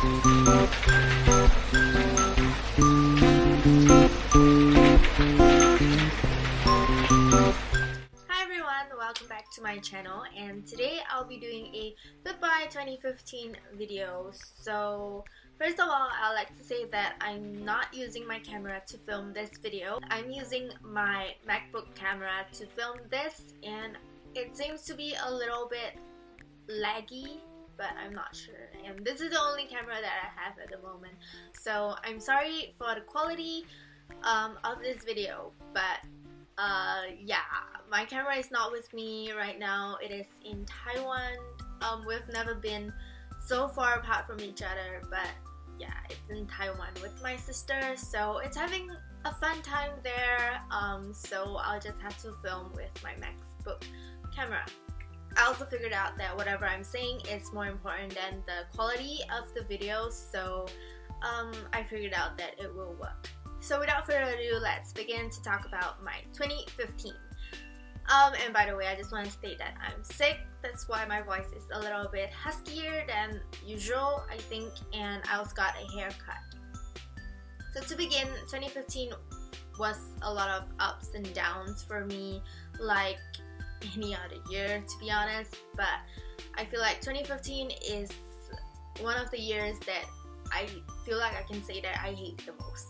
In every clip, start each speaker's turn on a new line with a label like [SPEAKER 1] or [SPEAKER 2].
[SPEAKER 1] Hi everyone, welcome back to my channel, and today I'll be doing a goodbye 2015 video. So first of all, I'd like to say that I'm not using my camera to film this video. I'm using my MacBook camera to film this, and it seems to be a little bit laggy, but I'm not sure, and this is the only camera that I have at the moment, so I'm sorry for the quality of this video. But yeah, my camera is not with me right now. It is in Taiwan. We've never been so far apart from each other, but yeah, it's in Taiwan with my sister, so it's having a fun time there. So I'll just have to film with my MacBook camera. I also figured out that whatever I'm saying is more important than the quality of the video, so I figured out that it will work. So without further ado, let's begin to talk about my 2015. And by the way, I just want to state that I'm sick. That's why my voice is a little bit huskier than usual, I think, and I also got a haircut. So to begin, 2015 was a lot of ups and downs for me, like any other year, to be honest, but I feel like 2015 is one of the years that I feel like I can say that I hate the most.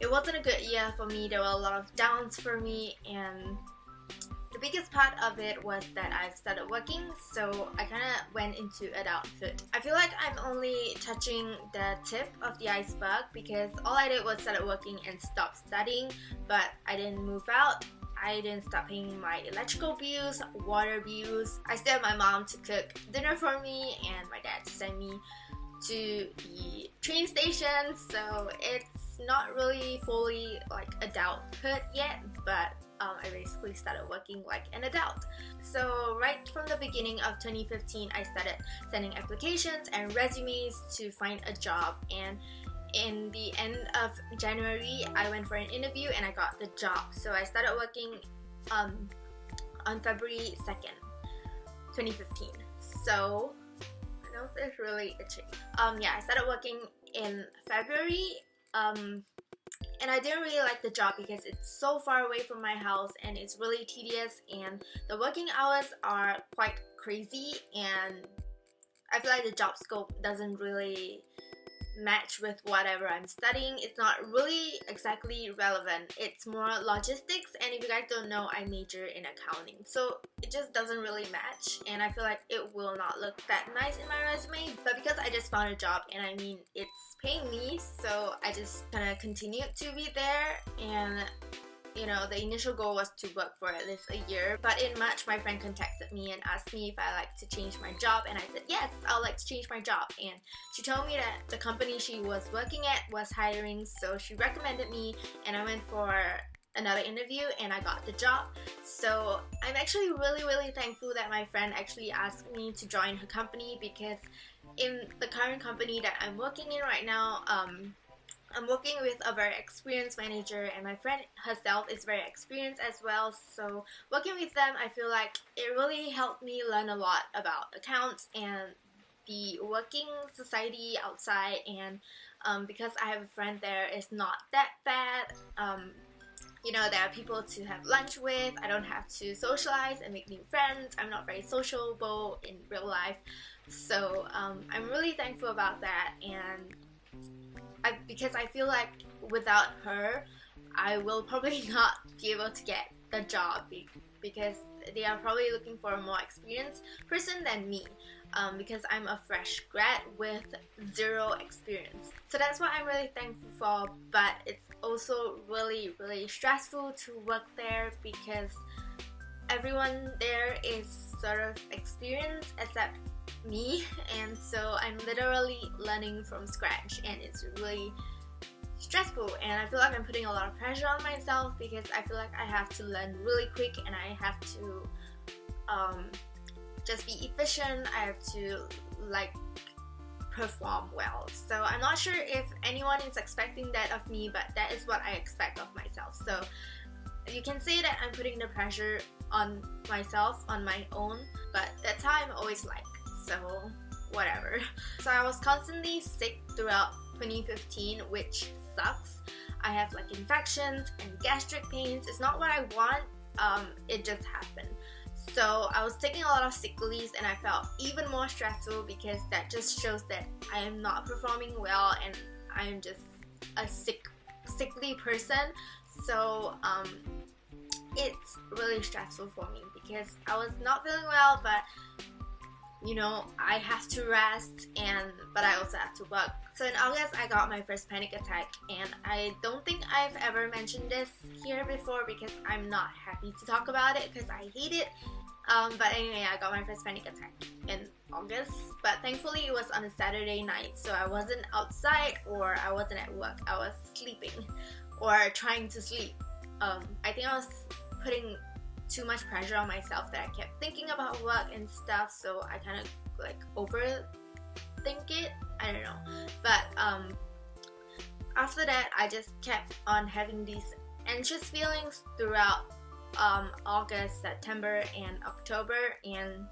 [SPEAKER 1] It wasn't a good year for me. There were a lot of downs for me, and the biggest part of it was that I started working, so I kind of went into adulthood. I feel like I'm only touching the tip of the iceberg, because all I did was started working and stopped studying, but I didn't move out. I didn't stop paying my electrical bills, water bills. I still had my mom to cook dinner for me and my dad to send me to the train station, so it's not really fully like adulthood yet, but I basically started working like an adult. So right from the beginning of 2015, I started sending applications and resumes to find a job, and in the end of January, I went for an interview and I got the job. So I started working on February 2nd, 2015. So I know it's really itchy. Yeah, I started working in February, and I didn't really like the job because it's so far away from my house and it's really tedious, and the working hours are quite crazy, and I feel like the job scope doesn't really match with whatever I'm studying. It's not really exactly relevant. It's more logistics, and if you guys don't know, I major in accounting, so it just doesn't really match, and I feel like it will not look that nice in my resume. But because I just found a job, and I mean it's paying me, so I just kind of continued to be there. And you know, the initial goal was to work for at least a year, but in March my friend contacted me and asked me if I like to change my job, and I said yes, I'd like to change my job. And she told me that the company she was working at was hiring, so she recommended me, and I went for another interview and I got the job. So I'm actually really thankful that my friend actually asked me to join her company, because in the current company that I'm working in right now, I'm working with a very experienced manager, and my friend herself is very experienced as well. So working with them, I feel like it really helped me learn a lot about accounts and the working society outside. And because I have a friend there, it's not that bad. You know, there are people to have lunch with. I don't have to socialize and make new friends. I'm not very sociable in real life. So I'm really thankful about that, and because I feel like without her, I will probably not be able to get the job, because they are probably looking for a more experienced person than me, because I'm a fresh grad with zero experience. So that's what I'm really thankful for, but it's also really stressful to work there, because everyone there is sort of experienced except me, and so I'm literally learning from scratch, and it's really stressful, and I feel like I'm putting a lot of pressure on myself, because I feel like I have to learn really quick, and I have to just be efficient. I have to like perform well. So I'm not sure if anyone is expecting that of me, but that is what I expect of myself. So you can say that I'm putting the pressure on myself on my own, but that's how I'm always like. So whatever. So I was constantly sick throughout 2015, which sucks. I have like infections and gastric pains. It's not what I want, it just happened. So I was taking a lot of sick leaves and I felt even more stressful because that just shows that I am not performing well and I am just a sickly person. So it's really stressful for me because I was not feeling well, but you know, I have to rest but I also have to work. So in August I got my first panic attack, and I don't think I've ever mentioned this here before because I'm not happy to talk about it because I hate it. But anyway, I got my first panic attack in August, but thankfully it was on a Saturday night, so I wasn't outside or I wasn't at work. I was sleeping or trying to sleep. I think I was putting too much pressure on myself that I kept thinking about work and stuff, so I kind of like overthink it. I don't know, but after that I just kept on having these anxious feelings throughout August, September, and October, and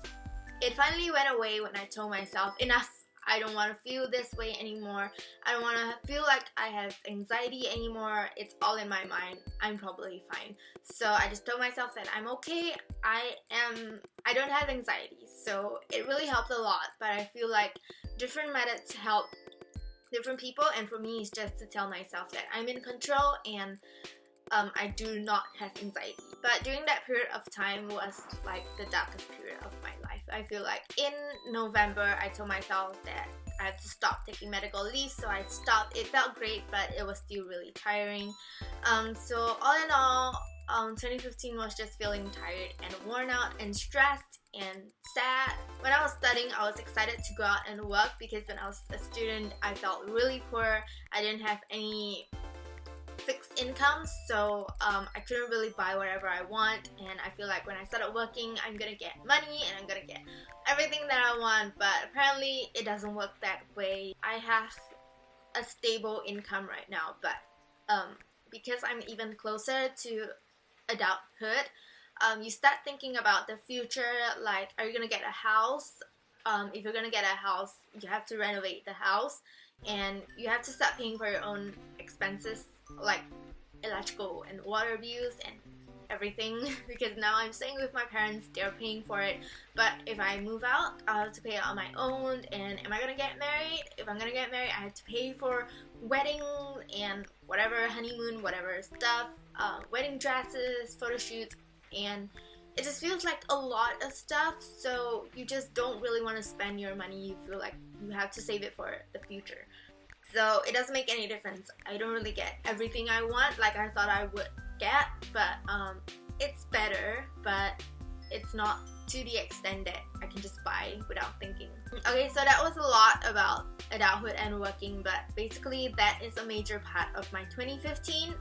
[SPEAKER 1] it finally went away when I told myself, enough, I don't want to feel this way anymore. I don't want to feel like I have anxiety anymore. It's all in my mind. I'm probably fine. So I just told myself that I'm okay. I don't have anxiety. So it really helped a lot, but I feel like different methods help different people, and for me it's just to tell myself that I'm in control and I do not have anxiety. But during that period of time was like the darkest period of my life. I feel like in November I told myself that I had to stop taking medical leave, so I stopped. It felt great, but it was still really tiring. So all in all, 2015 was just feeling tired and worn out and stressed and sad. When I was studying, I was excited to go out and work because when I was a student I felt really poor. I didn't have any fixed income, so I couldn't really buy whatever I want, and I feel like when I started working I'm gonna get money and I'm gonna get everything that I want, but apparently it doesn't work that way. I have a stable income right now, but because I'm even closer to adulthood, you start thinking about the future, like are you gonna get a house? If you're gonna get a house, you have to renovate the house and you have to start paying for your own expenses like electrical and water bills and everything because now I'm staying with my parents, they're paying for it, but if I move out I'll have to pay it on my own. And am I gonna get married? If I'm gonna get married I have to pay for wedding and whatever, honeymoon, whatever stuff, wedding dresses, photo shoots, and it just feels like a lot of stuff, so you just don't really want to spend your money. You feel like you have to save it for the future. So it doesn't make any difference. I don't really get everything I want like I thought I would get, but it's better, but it's not to the extent that I can just buy without thinking. Okay, so that was a lot about adulthood and working, but basically that is a major part of my 2015.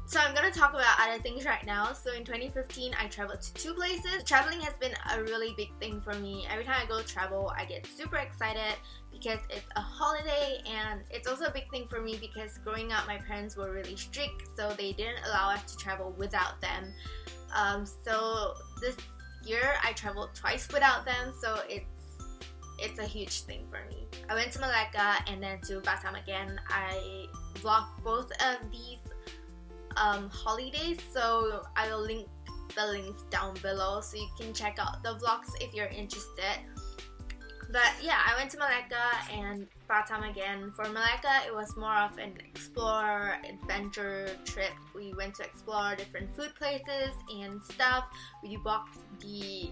[SPEAKER 1] So I'm gonna talk about other things right now. So in 2015, I traveled to 2 places. Traveling has been a really big thing for me. Every time I go travel, I get super excited because it's a holiday, and it's also a big thing for me because growing up, my parents were really strict, so they didn't allow us to travel without them. So this year, I traveled twice without them, so it's a huge thing for me. I went to Malacca and then to Batam again. I vlogged both of these holidays, so I will link the links down below so you can check out the vlogs if you're interested. But yeah, I went to Malacca and Batam again. For Malacca, it was more of an explore adventure trip. We went to explore different food places and stuff. We walked the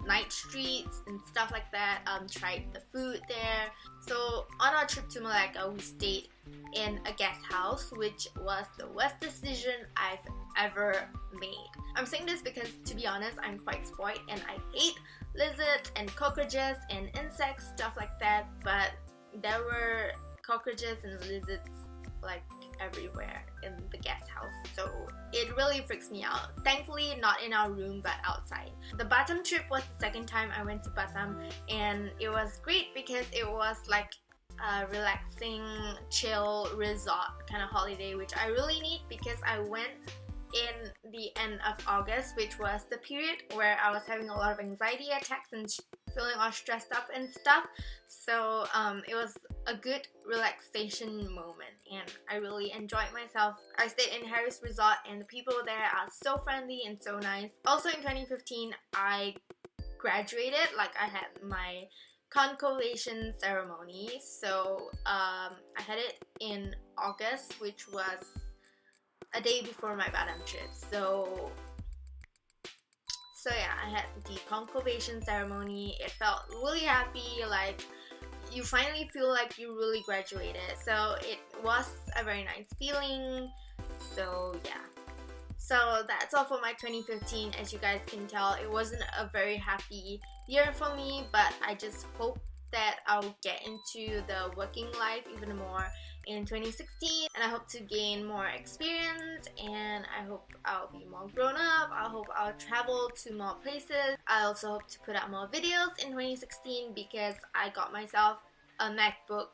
[SPEAKER 1] night streets and stuff like that, tried the food there. So on our trip to Malacca, we stayed in a guest house, which was the worst decision I've ever made. I'm saying this because, to be honest, I'm quite spoiled and I hate lizards and cockroaches and insects, stuff like that, but there were cockroaches and lizards like everywhere in the guest house, so it really freaks me out. Thankfully not in our room but outside. The Batam trip was the second time I went to Batam, and it was great because it was like a relaxing, chill resort kind of holiday, which I really need because I went in the end of August, which was the period where I was having a lot of anxiety attacks and feeling all stressed up and stuff. So it was a good relaxation moment and I really enjoyed myself. I stayed in Harris Resort and the people there are so friendly and so nice. Also in 2015 I graduated, like I had my convocation ceremony. So I had it in August, which was a day before my Batam trip. So yeah, I had the convocation ceremony. It felt really happy, like you finally feel like you really graduated. So it was a very nice feeling. So yeah. So that's all for my 2015. As you guys can tell, it wasn't a very happy year for me, but I just hope that I'll get into the working life even more in 2016, and I hope to gain more experience, and I hope I'll be more grown up. I hope I'll travel to more places. I also hope to put out more videos in 2016 because I got myself a MacBook,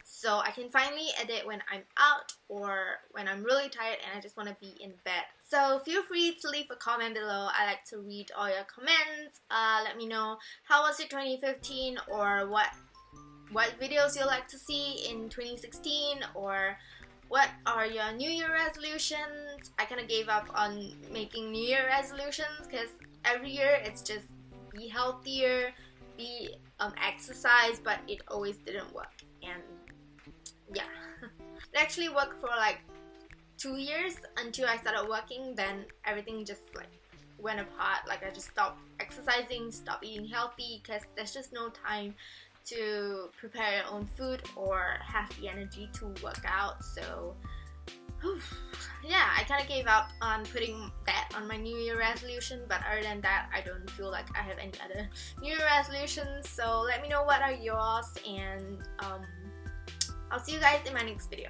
[SPEAKER 1] so I can finally edit when I'm out or when I'm really tired and I just want to be in bed. So feel free to leave a comment below. I like to read all your comments. Let me know how was your 2015 or what videos you'd like to see in 2016, or what are your New Year resolutions. I kind of gave up on making New Year resolutions because every year it's just be healthier, be exercise, but it always didn't work. And yeah, it actually worked for like 2 years until I started working. Then everything just like went apart. Like I just stopped exercising, stopped eating healthy because there's just no time to prepare your own food or have the energy to work out. So yeah, I kind of gave up on putting that on my New Year resolution, but other than that I don't feel like I have any other New Year resolutions. So let me know what are yours, and I'll see you guys in my next video.